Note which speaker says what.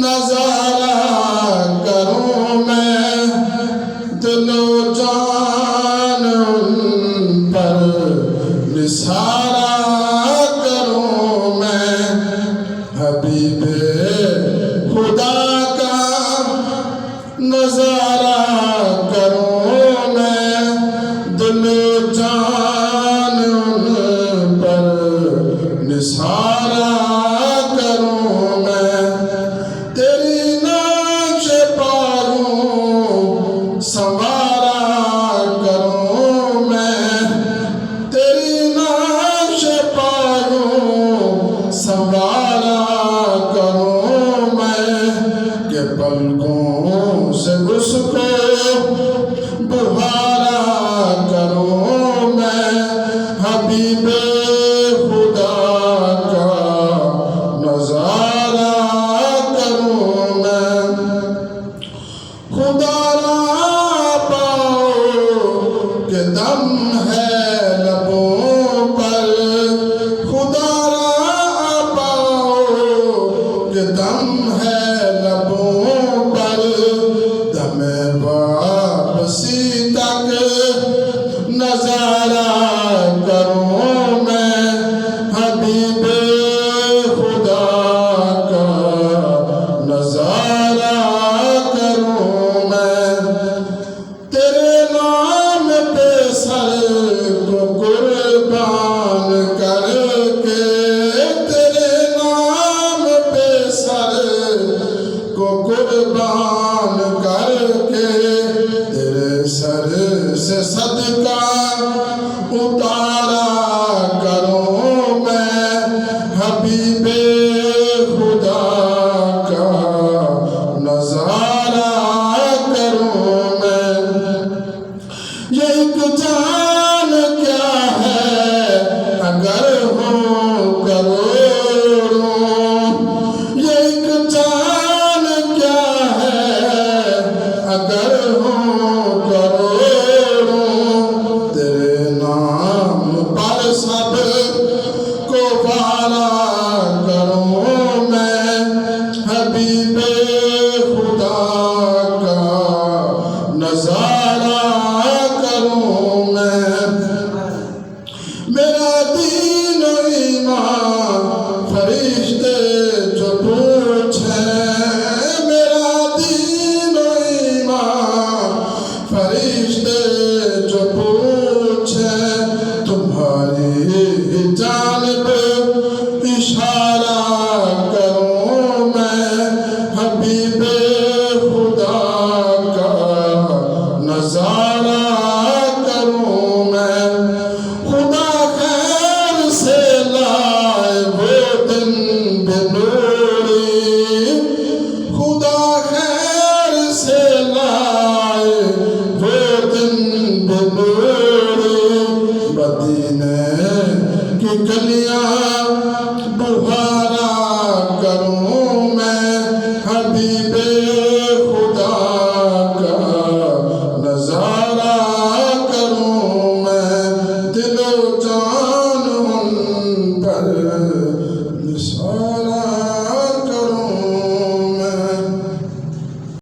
Speaker 1: نظارہ کروں میں دل و جان ان پر نثارہ کروں میں حبیب خدا کا نظارہ کروں میں دل و جان ان پر نثارہ کروں میں تیری نقش پایوں سنوارا کروں میں تیری نقش پایوں سنوارا کروں میں کہ پلکوں سے اس کو بہارا کروں میں حبیب خدا کا نظارہ کروں میں خدا را پاؤ کہ دم ہے لبوں پر خدا را پاؤ کہ دم ہے لبوں پر دم واپسی تک نظارہ کروں میں حبیب خدا کا نظارہ کروں میں تیرے نام پہ سر کو قربان کر کے تیرے نام پہ سر کو قربان کر کے تیرے سر سے صدقہ اتارا کروں میں حبیب خدا کا نظارہ کروں میں یہ ایک جان کیا ہے اگر ہوں کروڑوں یہ ایک جان کیا ہے اگر ہوں کروڑوں تیرے نام پر سب کو وارا کروں میں حبیب خدا کا نظارہ کروں میں میرا دین و ایمان فرشتے جو پوچھیں میرا دین و ایمان فرشتے جو پوچھیں تمہاری جانب اشارہ کروں میں حبیب خدا کا نظارہ کروں میں خدا خیر سے لائے وہ دن بنوری خدا خیر سے لائے وہ دن بنوری مدینے کی گلیاں بہار